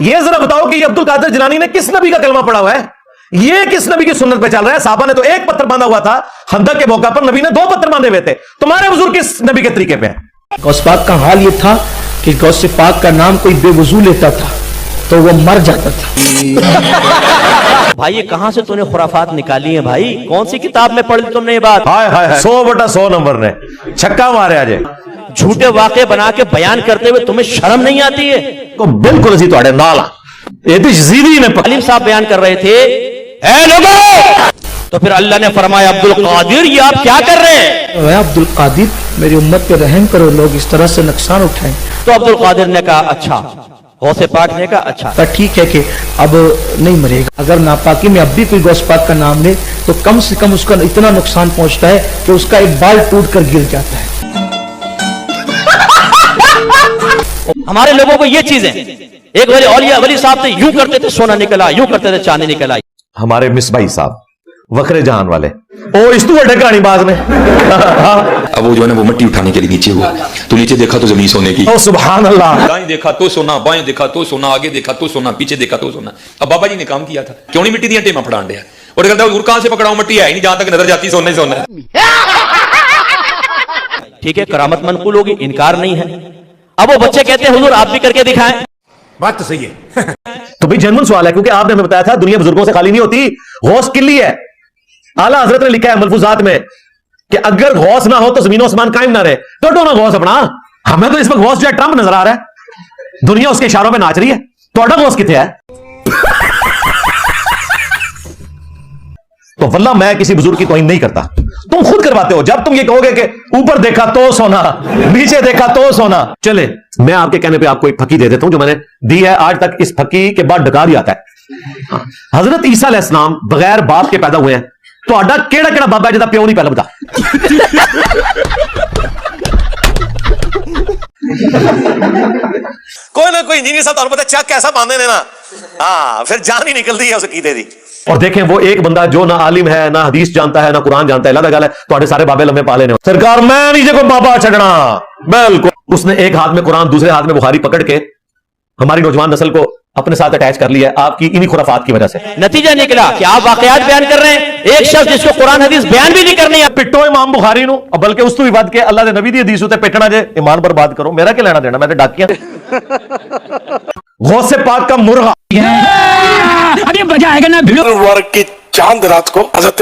یہ ذرا بتاؤ کہ یہ عبد القادر جیلانی نے کس نبی کا کلمہ پڑھا ہوا ہے؟ یہ کس نبی کی سنت پہ چل رہا ہے؟ صحابہ نے تو ایک پتھر باندھا ہوا تھا، خندق کے موقع پر نبی نے 2 پتھر باندھے ہوئے تھے. تمہارے حضور کس نبی کے طریقے پہ ہیں؟ غوث پاک کا حال یہ تھا کہ غوث پاک کا نام کوئی بے وضو لیتا تھا تو وہ مر جاتا تھا. بھائی یہ کہاں سے تو نے خرافات نکالی ہیں بھائی؟ کون سی کتاب میں پڑھ لی تم نے یہ بات؟ ہائے ہائے 100/100 نمبر نے چھکا مارے آج. جھوٹے واقعے بنا کے بیان کرتے ہوئے تمہیں شرم نہیں آتی ہے؟ کو بالکل اسی تواڈے نال یہ تو یزیدی نے عالم صاحب بیان کر رہے تھے اے لوگو، تو پھر اللہ نے فرمایا عبد القادر یہ آپ کیا کر رہے ہیں؟ اے عبد القادر میری امت پہ رحم کرو، لوگ اس طرح سے نقصان اٹھائیں. تو عبد القادر نے کہا اچھا. غوث پاک نے کہا اچھا. ٹھیک ہے کہ اب نہیں مرے گا. اگر ناپاکی میں اب بھی کوئی غوث پاک کا نام لے تو کم سے کم اس کا اتنا نقصان پہنچتا ہے کہ اس کا ایک بال ٹوٹ کر گر جاتا ہے. ہمارے لوگوں کو یہ چیزیں، ایک ولی اولیاء ولی صاحب تھے، یوں کرتے تھے سونا نکلا، یوں کرتے تھے چاندی نکل آئی. ہمارے مصباحی صاحب وکھرے جہان والے اس تو بڑے کہانی باز نے اب وہ جو ہے نا وہ مٹی اٹھانے کے لیے نیچے ہوا تو نیچے دیکھا تو زمین سونے کی. او سبحان اللہ. دائیں دیکھا تو سونا، بائیں دیکھا تو سونا، آگے دیکھا تو سونا، پیچھے دیکھا تو سونا. اب بابا جی نے کام کیا تھا، کیوں نہیں مٹی دیا ٹیما پھڑان دیا؟ اور کہتا ہے کہاں سے پکڑاؤں، مٹی ہے ہی نہیں، جہاں تک نظر جاتی سونا ہی سونا ہے. ٹھیک ہے کرامت منقول ہوگی، انکار نہیں ہے. اب وہ بچے کہتے ہیں حضور آپ بھی کر کے دکھائیں. بات تو صحیح ہے. تو بھئی جنون سوال ہے، کیونکہ آپ نے ہمیں بتایا تھا دنیا بزرگوں سے خالی نہیں ہوتی، غوث کلی ہے. اعلیٰ حضرت نے لکھا ہے ملفوظات میں کہ اگر غوث نہ ہو تو زمین و آسمان قائم نہ رہے. تو نا غوث اپنا. ہمیں تو اس وقت غوث جو ہے ٹرمپ نظر آ رہا ہے، دنیا اس کے اشاروں پہ ناچ رہی ہے. تو غوث کتنے ہے؟ تو واللہ میں کسی بزرگ کی توہین نہیں کرتا، تم خود کرواتے ہو جب تم یہ کہو گے کہ اوپر دیکھا تو سونا، نیچے دیکھا تو سونا. چلے میں آپ کے کہنے پہ آپ کو ایک پھکی دے دیتا ہوں جو میں نے دی ہے، آج تک اس پھکی کے بعد ڈکار ہی آتا ہے. حضرت عیسیٰ علیہ السلام بغیر باپ کے پیدا ہوئے ہیں. تو آڈا کیڑا کیڑا بابا ہے جدا پیو نہیں پہلا بتا؟ کوئی نہ کوئی انجینئر صاحب پتا چک کیسا باندھے نے نا، ہاں پھر جان ہی نکلتی ہے اس عقیدے دی. اور دیکھیں وہ ایک بندہ جو نہ عالم ہے، نہ حدیث جانتا ہے، نہ قرآن جانتا ہے، اللہ کا گل ہے تواڈے سارے بابے لمبے پالے نے. سرکار میں نہیں جے کوئی بابا چھڑنا، بالکل. اس نے ایک ہاتھ میں قرآن دوسرے ہاتھ میں بخاری پکڑ کے ہماری نوجوان نسل کو اپنے ساتھ اٹیچ کر لیا ہے آپ کی انہی خرافات کی وجہ سے. نتیجہ نکلا کہ آپ واقعات بیان کر رہے ہیں، ایک شخص جس کو قرآن حدیث بیان بھی نہیں کرنی ہے. پٹو امام بخاری نو، بلکہ اس تو بھی بات کے اللہ دے نبی دی حدیث تے پٹنا جے ایمان برباد کرو، میرا کیا لینا دینا، میں تے ڈاکیاں. غوث پاک کا مرغا ابھی بجا آئے گا نا مبارک کی چاند رات کو حضرت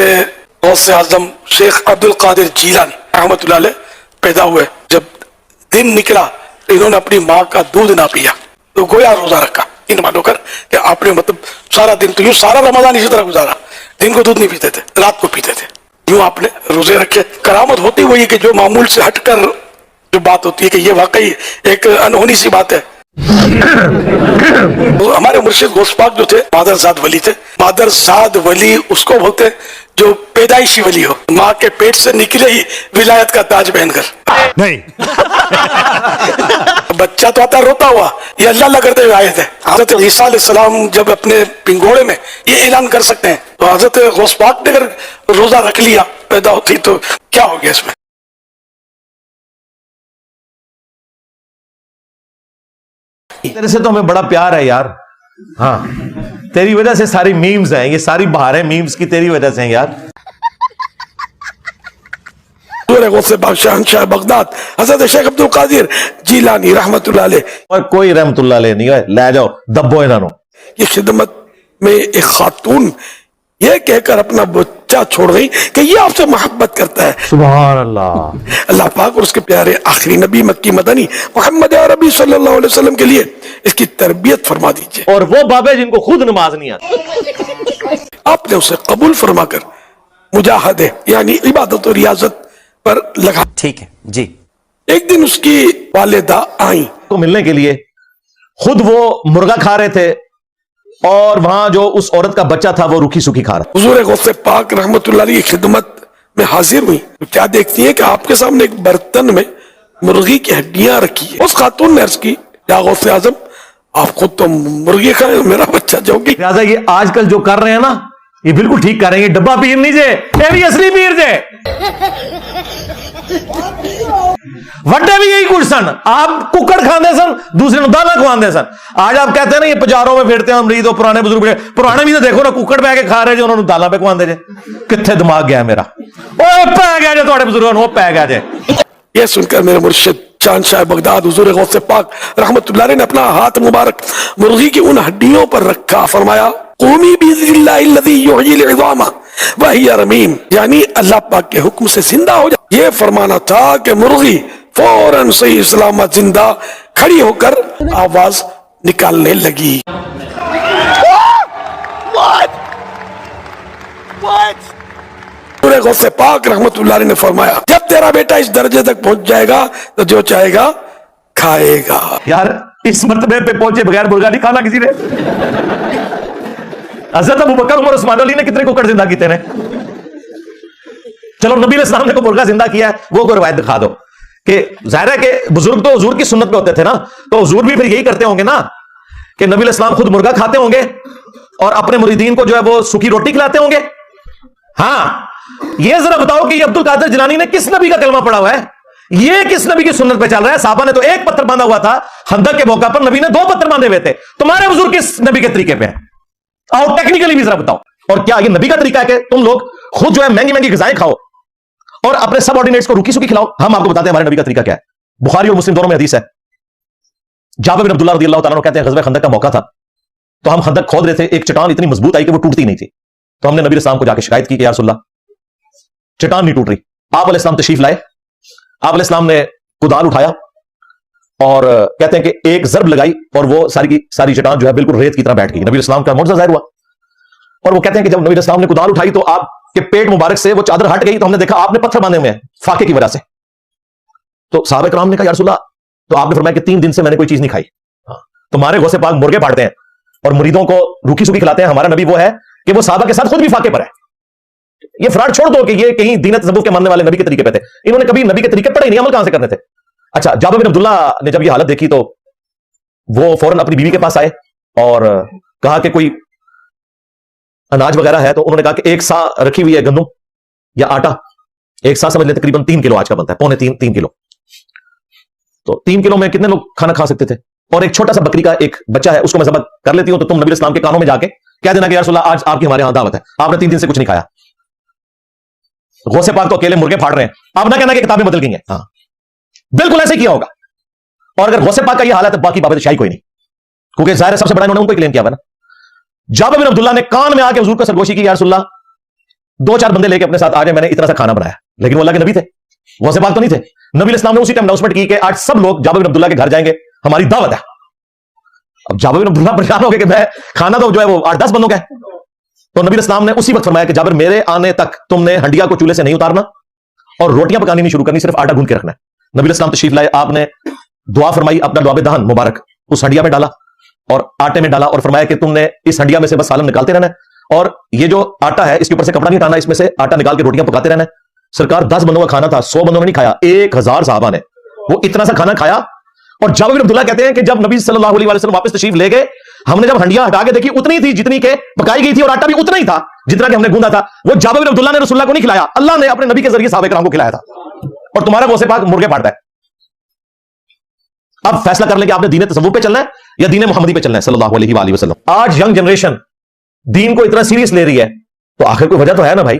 غوث اعظم شیخ عبد القادر جیلانی رحمۃ اللہ علیہ پیدا ہوئے. جب دن نکلا انہوں نے اپنی ماں کا دودھ نہ پیا تو گویا روزہ رکھا، ان مانو کر کہ آپ نے مطلب سارا دن تو یوں سارا رمضان اسی طرح گزارا. دن کو دودھ نہیں پیتے تھے، رات کو پیتے تھے. یوں آپ نے روزے رکھے. کرامت ہوتی وہی کہ جو معمول سے ہٹ کر جو بات ہوتی ہے کہ یہ واقعی ایک انہونی سی بات ہے. ہمارے مرشد غوث پاک جو تھے مادر زاد ولی تھے. مادر زاد ولی اس کو بولتے جو پیدائشی ولی ہو، ماں کے پیٹ سے نکلے ہی ولایت کا تاج پہن کر. نہیں بچہ تو آتا روتا ہوا، یہ اللہ اللہ کرتے ہوئے آئے تھے. حضرت عیسیٰ علیہ السلام جب اپنے پنگوڑے میں یہ اعلان کر سکتے ہیں تو حضرت غوث پاک نے اگر روزہ رکھ لیا پیدا ہوتی تو کیا ہو گیا اس میں؟ تیرے سے تو ہمیں بڑا پیار ہے یار. ہاں تیری وجہ سے ساری میمز ہیں، یہ ساری بہاریں میمز کی تیری وجہ سے ہیں یار. غوث پاک شہنشاہ بغداد حضرت شیخ عبد القادر جیلانی رحمۃ اللہ علیہ. اور کوئی رحمت اللہ علیہ نہیں ہے، لے جاؤ دبو انہوں. یہ خدمت میں ایک خاتون یہ کہہ کر اپنا بچہ چھوڑ گئی کہ یہ آپ سے محبت کرتا ہے. سبحان اللہ. اللہ پاک اور اس کے پیارے آخری نبی مکی مدنی محمد عربی صلی اللہ علیہ وسلم کے لیے اس کی تربیت فرما دیجئے. اور وہ بابے جن کو خود نماز نہیں آتی آپ نے اسے قبول فرما کر مجاہدے یعنی عبادت و ریاضت پر لگا. ٹھیک ہے جی. ایک دن اس کی والدہ آئیں کو ملنے کے لیے. خود وہ مرغا کھا رہے تھے اور وہاں جو اس عورت کا بچہ تھا وہ روکھی سوکھی کھا رہا. حضور غوث پاک رحمت اللہ علیہ کی خدمت میں حاضر ہوئی تو کیا دیکھتی ہیں کہ آپ کے سامنے ایک برتن میں مرغی کی ہڈیاں رکھی ہیں. اس خاتون نے عرض کی یا غوث اعظم آپ خود تو مرغی کھائیں، میرا بچہ جو گی. لہٰذا یہ آج کل جو کر رہے ہیں نا یہ بالکل ٹھیک کر رہے ہیں. یہ ڈبہ پیر نہیں جے، یہ بھی اصلی پیر جے. ਵੱਡੇ भी यही कुछ सन, आप कुकड़ खाते सन, दूसरे ਨੂੰ ਦਾਲਾਂ ਖਵਾਉਂਦੇ ਸਨ। आज आप कहते हैं ना ये बाजारों में फिरते हैं अमरीद और पुराने बुजुर्ग, पुराने भी तो देखो ना कुकड़ पै के खा रहे जो उन्होंने दाਲਾਂ पे खवाਉਂਦੇ जे। कित्थे दिमाग गया मेरा, ओए पै गया जे ਤੁਹਾਡੇ ਬਜ਼ੁਰਗਾਂ ਨੂੰ, ਉਹ ਪੈ ਗਿਆ ਜੇ। ये सुनकर मेरे मुर्शिद चांद शाह बगदाद हुजूर गौसे पाक रहमतुल्लाह अलैह ने अपना हाथ मुबारक मुर्गी की उन हड्डियों पर रखा, फरमाया क़ूमी बिइज़्निल्लाहिल्लज़ी युहयिल इज़ामा व हिया रमीम, यानी अल्लाह पाक के हुक्म से जिंदा हो जाए। ये फरमाना था कि मुर्गी फौरन सही सलामत जिंदा खड़ी होकर आवाज निकालने लगी। गौसे पाक रहमतुल्लाह अलैह ने फरमाया जब तेरा बेटा इस दर्जे तक पहुंच जाएगा तो जो चाहेगा खाएगा। यार इस मर्तबे पे पहुंचे बगैर मुर्गा नहीं खाना किसी ने। हज़रत अबू बकर उमर उस्मान अली ने कितने कुकड़ जिंदा किए ने। चलो नबी अलैहिस्सलाम ने को मुर्गा जिंदा किया है, वो को रिवायत दिखा दो कि जाहिर है कि बुजुर्ग तो हुजूर की सुन्नत पे होते थे ना, तो हुजूर भी फिर यही करते होंगे ना कि नबी अलैहिस्सलाम खुद मुर्गा खाते होंगे और अपने मुरीदीन को जो है वो सूखी रोटी खिलाते होंगे। हाँ, ये जरा बताओ कि अब्दुल कादिर जिलानी ने किस नबी का कलमा पढ़ा हुआ है, ये किस नबी की सुन्नत पे चल रहा है। साहबा ने तो एक पत्थर बांधा हुआ था, खंदक के मौका पर नबी ने 2 पत्थर बांधे हुए थे। तुम्हारे बुजुर्ग किस नबी के तरीके पे है, आओ टेक्निकली भी जरा बताओ। और क्या ये नबी का तरीका है कि तुम लोग खुद जो है महंगी महंगी ग़िज़ाएं खाओ और अपने सबऑर्डिनेट्स को रूखी सूखी खिलाओ? हम आपको बताते हैं हमारे नबी का तरीका क्या है। बुखारी और मुस्लिम दोनों में हदीस है, जाबिर बिन अब्दुल्लाह रज़ियल्लाहु ताला अन्हु कहते हैं ग़ज़वा खंदक का मौका था, तो हम खंदक खोद रहे थे, एक चट्टान इतनी मजबूत आई कि वो टूटती नहीं थी, तो हमने नबी अलैहिस्सलाम को जाके शिकायत की कि या रसूलल्लाह चट्टान नहीं टूट रही। आप अलैहिस्सलाम तशरीफ लाए, आप अलैहिस्सलाम ने कुदाल उठाया और कहते हैं कि एक ज़रब लगाई और वो सारी की सारी चट्टान जो है बिल्कुल रेत की तरह बैठ गई। नबी अलैहिस्सलाम का मुअज़्ज़ा ज़ाहिर हुआ और वो कहते हैं कि जब नबी अलैहिस्सलाम ने कुदाल उठाई तो आपके पेट मुबारक से वो चादर हट गई, तो हमने देखा आपने पत्थर बांधे हुए हैं फाके की वजह से। तो साहबे कराम ने कहा या रसूलल्लाह, तो आपने फरमाया कि 3 दिन से मैंने कोई चीज नहीं खाई। तुम्हारे गौसे पाक मुर्गे फाड़ते हैं और मुरीदों को रूखी सूखी खिलाते हैं, हमारा नबी वो है कि वो साहबा के साथ खुद भी फाके पर है। ये फ्रॉड छोड़ दो कि ये कहीं दीन तसव्वुफ के मानने वाले नबी के तरीके पे थे, इन्होंने कभी नबी के तरीके पढ़े नहीं, अमल कहां से करने थे। अच्छा, जाबिर बिन अब्दुल्लाह ने जब ये हालत देखी तो वो फौरन अपनी बीवी के पास आए और कहा कि कोई अनाज वगैरह है, तो उन्होंने कहा कि 1 सा रखी हुई है गंदम या आटा, 1 सा समझ लेते तकरीबन 3 किलो आज का बनता है, पौने 3 किलो। तो 3 किलो में कितने लोग खाना खा सकते थे? और एक छोटा सा बकरी का एक बच्चा है, उसको मैं ज़बह कर लेती हूं, तो तुम नबी इस्लाम के कानों में जाके कह देना कि या रसूलल्लाह आज आपकी हमारे यहां दावत है, आपने 3 दिन से कुछ नहीं खाया। गौसे पाक तो अकेले मुर्गे फाड़ रहे हैं, आप ना कहना कि किताबें बदल गई हैं। हाँ, बिल्कुल ऐसे किया होगा। और अगर गौसे पाक का यह हालत है, बाकी बाबे शाही कोई नहीं, क्योंकि जाहिर है सबसे बड़ा इन्होंने उनको क्लेम किया हुआ ना। जाबिर बिन अब्दुल्लाह ने कान में आके हुजूर को सरगोशी की, या रसूलल्लाह 2-4 बंदे लेके अपने साथ आ जाए, मैंने इतना सा खाना बनाया। लेकिन वो अल्लाह के नबी थे, गौसे पाक तो नहीं थे। नबी इस्लाम ने उसी टाइम अनाउंसमेंट की कि आज सब लोग जाबिर बिन अब्दुल्लाह के घर जाएंगे, हमारी दावत है। अब जाबिर बिन अब्दुल्लाह परेशान हो गए कि मैं खाना तो जो है वो 8-10 बंदों का है। तो नबी इस्लाम ने उसी वक्त फरमाया कि जाबिर मेरे आने तक तुमने हंडिया को चूल्हे से नहीं उतारना और रोटियां पकानी नहीं शुरू करनी, सिर्फ आटा गूंद के रखना है। नबी इस्लाम तशरीफ लाए, आपने दुआ फरमाई, अपना दुआबे दहन मुबारक उस हंडिया में डाला और आटे में डाला और फरमाया कि तुमने इस हंडिया में से बस सालन निकालते रहना है और ये जो आटा है इसके ऊपर से कपड़ा नहीं हटाना, इसमें से आटा निकाल के रोटियां पकाते रहना है। सरकार 10 बंदों का खाना था, 100 बंदों ने नहीं खाया, 1000 साहबा ने वो इतना सा खाना खाया। और जाबिर बिन अब्दुल्लाह कहते हैं कि जब नबी सल्लल्लाहु अलैहि वसल्लम वापस तशरीफ ले गए, हमने जब हंडिया हटा के देखी उतनी थी जितनी के पकाई गई थी और आटा भी उतना ही था जितना कि हमने गूंदा था। वो जाबिर बिन अब्दुल्लाह ने रसूलुल्लाह को नहीं खिलाया, अल्लाह ने अपने नबी के जरिए साहबा किराम को खिलाया था। और तुम्हारा गौसे पाक मुर्गे फाड़ता है। अब फैसला कर लें कि आपने दीन तसव्वुफ पे चलना है या दीन मुहम्मदी पे चलना है सल्लल्लाहु अलैहि वसल्लम। आज यंग जनरेशन दीन को इतना सीरियस ले रही है, तो आखिर कोई वजह तो है ना भाई।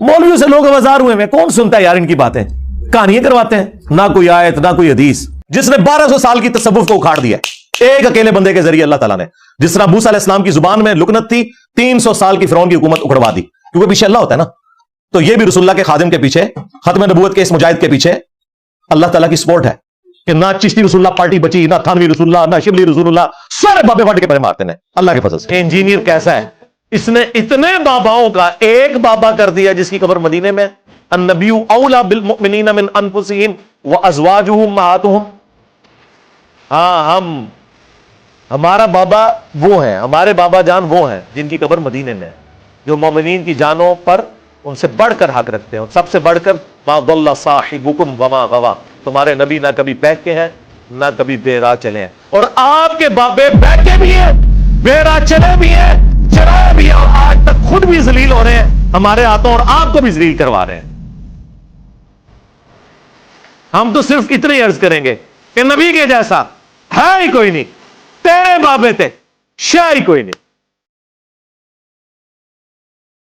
मौलवियों से लोग आवाजार हुए हैं, कौन सुनता है यार इनकी बातें, कहानियां करवाते हैं, ना कोई आयत ना कोई हदीस। जिसने 1200 साल की तसव्वुफ को उखाड़ दिया एक अकेले बंदे के जरिए अल्लाह ताला ने। जिस तरह मूसा अलैहिस्सलाम की जुबान में लुकनत थी, 300 साल की फिरौन की हुकूमत उखड़वा दी, क्योंकि पीछे अल्लाह होता है ना। तो ये भी रसूलुल्लाह के खादिम के पीछे, खत्म नबूवत के इस मुजाहिद के पीछे अल्लाह ताला की सपोर्ट है कि ना चिश्ती रसूलुल्लाह पार्टी बची, ना थानवी रसूलुल्लाह, ना शिबली रसूलुल्लाह, सारे बाबे फट के पैर मारते हैं अल्लाह के फजल से। इंजीनियर कैसा है, इसने इतने बाबाओं का एक बाबा कर दिया जिसकी कब्र मदीने में। अन्नबिय्यु औला बिल मुमिनीना मिन अनफुसिहिम व अज़वाजुहुम उम्महातुहुम। हाँ, हमारा बाबा वो है, हमारे बाबा जान वो हैं जिनकी कब्र मदीने में है, जो मोमिनीन की जानों पर उनसे बढ़कर हक रखते हैं। सबसे बढ़कर मा दल्ला साहिबुकुम वमा गवा, तुम्हारे नबी ना कभी बहके हैं ना कभी बेराह चले हैं। और आपके बाबे बहके भी हैं, बेराह चले भी हैं, चराए भी हैं, और आज तक खुद भी जलील हो रहे हैं हमारे हाथों और आपको भी जलील करवा रहे हैं। ہم تو صرف اتنی عرض کریں گے کہ نبی کے جیسا ہے ہی کوئی نہیں، تیرے بابے تھے شاہ ہی کوئی نہیں.